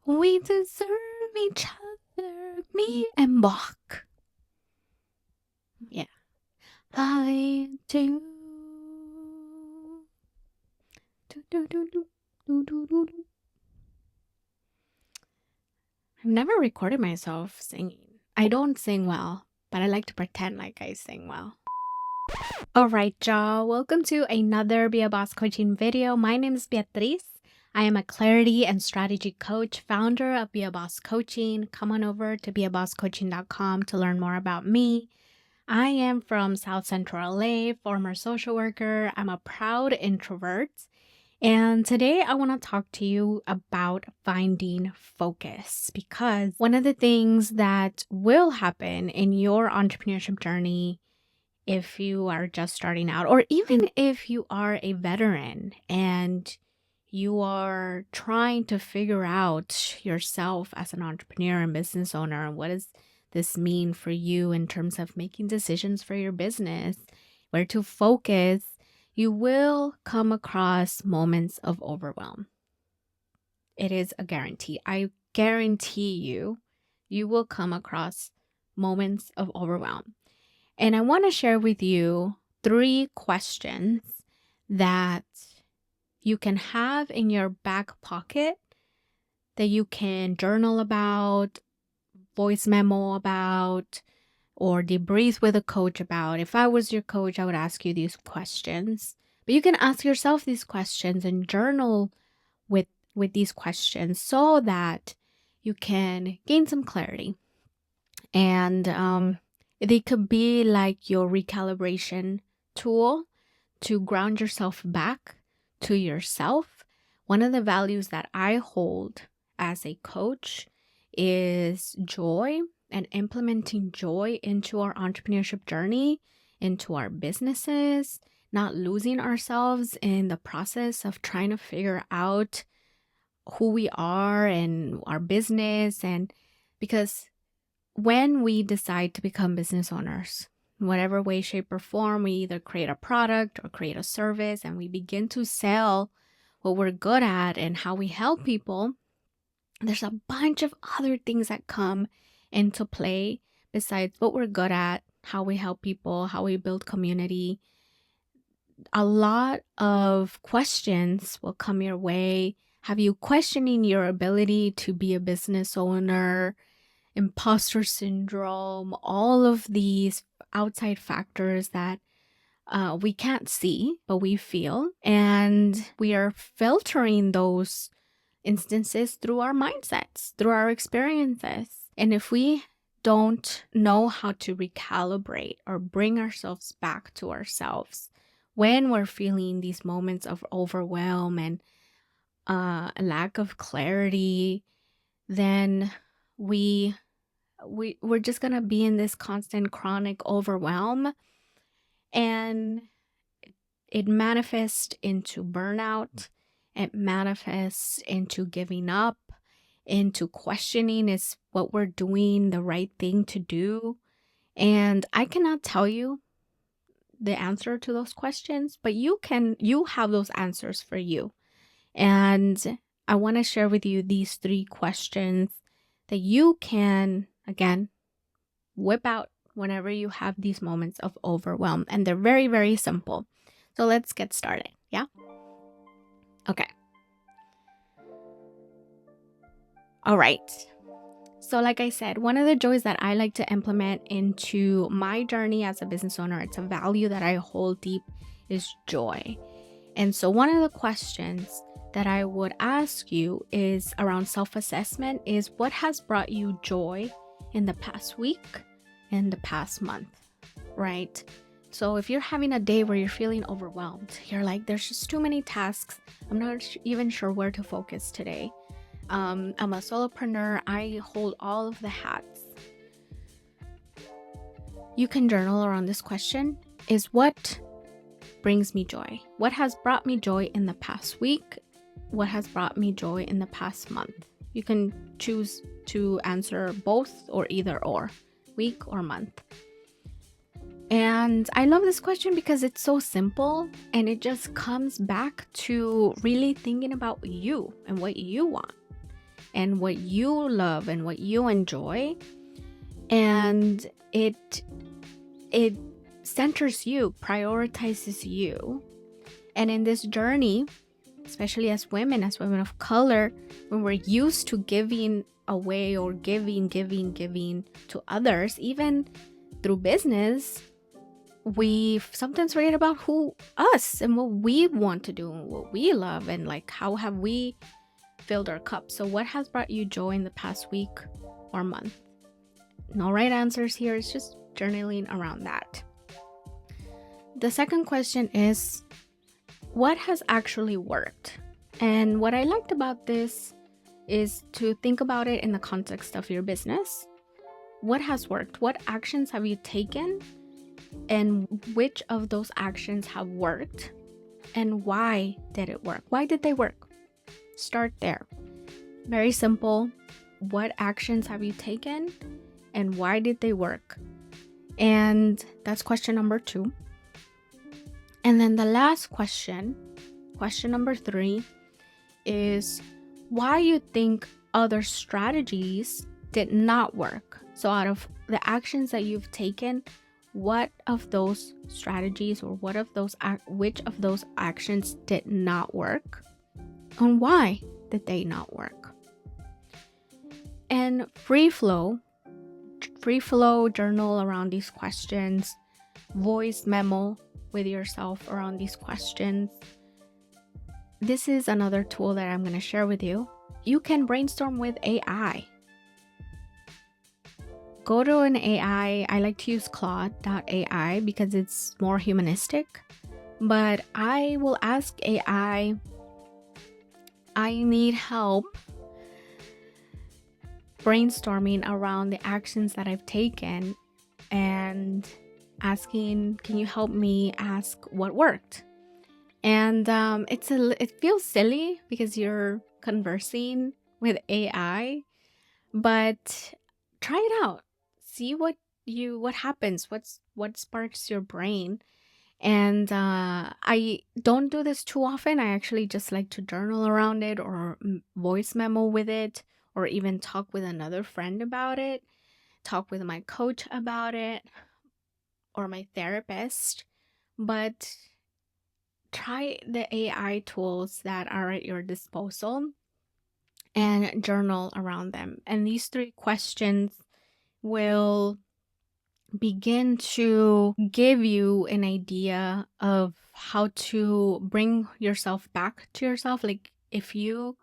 We deserve each other, me and Bach. Yeah, I do. I've never recorded myself singing. I don't sing well, but I like to pretend like I sing well. All right, y'all. Welcome to another Be a Boss coaching video. My name is Beatriz. I am a clarity and strategy coach, founder of Be a Boss Coaching. Come on over to beabosscoaching.com to learn more about me. I am from South Central LA, former social worker. I'm a proud introvert. And today I want to talk to you about finding focus, because one of the things that will happen in your entrepreneurship journey, if you are just starting out, or even if you are a veteran and you are trying to figure out yourself as an entrepreneur and business owner, and what does this mean for you in terms of making decisions for your business, where to focus, you will come across moments of overwhelm. It is a guarantee. I guarantee you, you will come across moments of overwhelm. And I want to share with you 3 questions that you can have in your back pocket, that you can journal about, voice memo about, or debrief with a coach about. If I was your coach, I would ask you these questions. But you can ask yourself these questions and journal with these questions so that you can gain some clarity. And they could be like your recalibration tool to ground yourself back to yourself. One of the values that I hold as a coach is joy, and implementing joy into our entrepreneurship journey, into our businesses, not losing ourselves in the process of trying to figure out who we are and our business. And because when we decide to become business owners, in whatever way, shape, or form, we either create a product or create a service, and we begin to sell what we're good at and how we help people, there's a bunch of other things that come into play besides what we're good at, how we help people, how we build community. A lot of questions will come your way, have you questioning your ability to be a business owner, imposter syndrome, all of these outside factors that we can't see, but we feel. And we are filtering those instances through our mindsets, through our experiences. And if we don't know how to recalibrate or bring ourselves back to ourselves when we're feeling these moments of overwhelm and a lack of clarity, then we're just gonna be in this constant chronic overwhelm, and it manifests into burnout. It manifests into giving up, into questioning, is what we're doing the right thing to do? And I cannot tell you the answer to those questions, but you have those answers for you. And I want to share with you these 3 questions that you can, again, whip out whenever you have these moments of overwhelm. And they're very, very simple. So let's get started. Yeah? Okay. All right. So like I said, one of the joys that I like to implement into my journey as a business owner, it's a value that I hold deep, is joy. And so one of the questions that I would ask you is around self-assessment, is what has brought you joy in the past week, in the past month, right? So if you're having a day where you're feeling overwhelmed, you're like, there's just too many tasks, I'm not even sure where to focus today. I'm a solopreneur, I hold all of the hats. You can journal around this question, is what brings me joy? What has brought me joy in the past week? What has brought me joy in the past month? You can choose to answer both or either or, week or month. And I love this question because it's so simple, and it just comes back to really thinking about you and what you want. and what you love and what you enjoy, and it centers you, prioritizes you. And in this journey, especially as women of color, when we're used to giving away or giving to others, even through business, we sometimes forget about us and what we want to do and what we love, and like how have we filled our cup. So what has brought you joy in the past week or month? No right answers here. It's just journaling around that. The second question is, what has actually worked? And what I liked about this is to think about it in the context of your business. What has worked? What actions have you taken? And which of those actions have worked? And why did it work? Why did they work? Start there. Very simple. What actions have you taken? And why did they work? And that's question number 2. And then the last question number 3, is why you think other strategies did not work. So out of the actions that you've taken, what of those strategies or which of those actions did not work, and why did they not work? And free flow journal around these questions, voice memo with yourself around these questions. This is another tool that I'm going to share with you. You can brainstorm with AI. Go to an AI. I like to use Claude.ai because it's more humanistic. But I will ask AI, I need help brainstorming around the actions that I've taken, and asking, can you help me ask what worked? And it feels silly because you're conversing with AI, but try it out. See what happens, what sparks your brain. And I don't do this too often. I actually just like to journal around it, or voice memo with it, or even talk with another friend about it, talk with my coach about it, or my therapist. But try the AI tools that are at your disposal and journal around them. And these 3 questions will begin to give you an idea of how to bring yourself back to yourself. Like, if you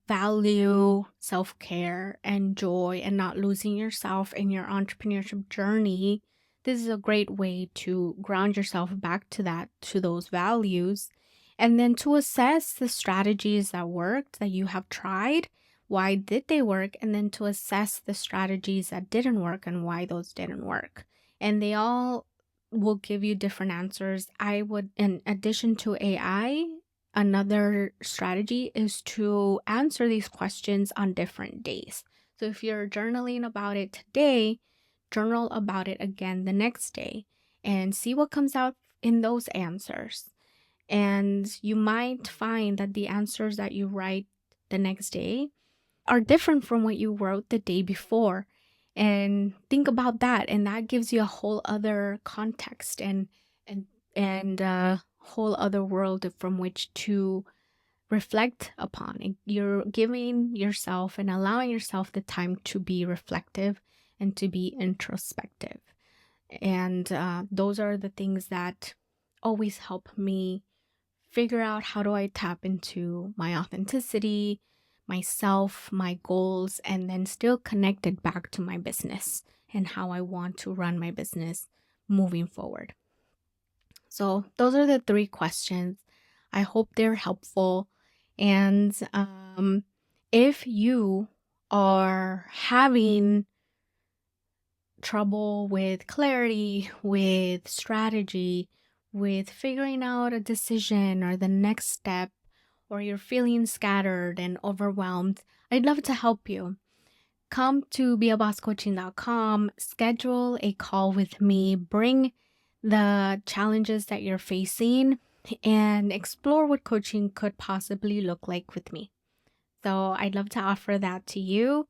value self-care and joy and not losing yourself in your entrepreneurship journey, this is a great way to ground yourself back to those values, and then to assess the strategies that worked, that you have tried. Why did they work? And then to assess the strategies that didn't work and why those didn't work. And they all will give you different answers. I would, in addition to AI, another strategy is to answer these questions on different days. So if you're journaling about it today, journal about it again the next day and see what comes out in those answers. And you might find that the answers that you write the next day are different from what you wrote the day before. And think about that. And that gives you a whole other context and a whole other world from which to reflect upon. You're giving yourself and allowing yourself the time to be reflective and to be introspective. And those are the things that always help me figure out how do I tap into my authenticity, myself, my goals, and then still connect it back to my business and how I want to run my business moving forward. So those are the 3 questions. I hope they're helpful. And if you are having trouble with clarity, with strategy, with figuring out a decision or the next step, or you're feeling scattered and overwhelmed, I'd love to help you. Come to beabosscoaching.com, schedule a call with me, bring the challenges that you're facing, and explore what coaching could possibly look like with me. So I'd love to offer that to you.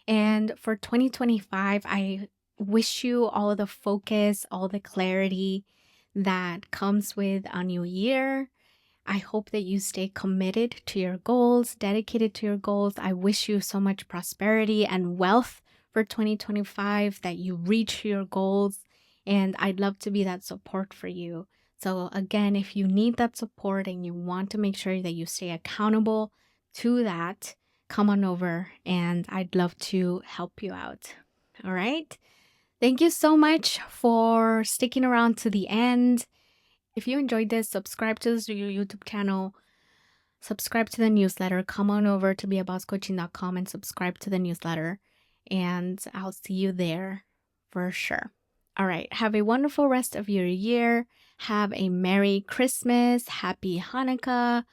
And for 2025, I wish you all the focus, all the clarity that comes with a new year. I hope that you stay committed to your goals, dedicated to your goals. I wish you so much prosperity and wealth for 2025, that you reach your goals. And I'd love to be that support for you. So, again, if you need that support and you want to make sure that you stay accountable to that, come on over and I'd love to help you out. All right. Thank you so much for sticking around to the end. If you enjoyed this, subscribe to this YouTube channel, subscribe to the newsletter. Come on over to beabosscoaching.com and subscribe to the newsletter. And I'll see you there for sure. All right. Have a wonderful rest of your year. Have a Merry Christmas. Happy Hanukkah.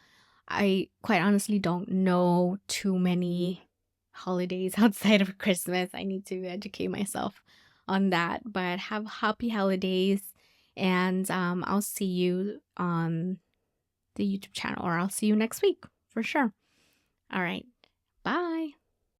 I quite honestly don't know too many holidays outside of Christmas. I need to educate myself on that. But have happy holidays. And I'll see you on the YouTube channel, or I'll see you next week for sure. All right.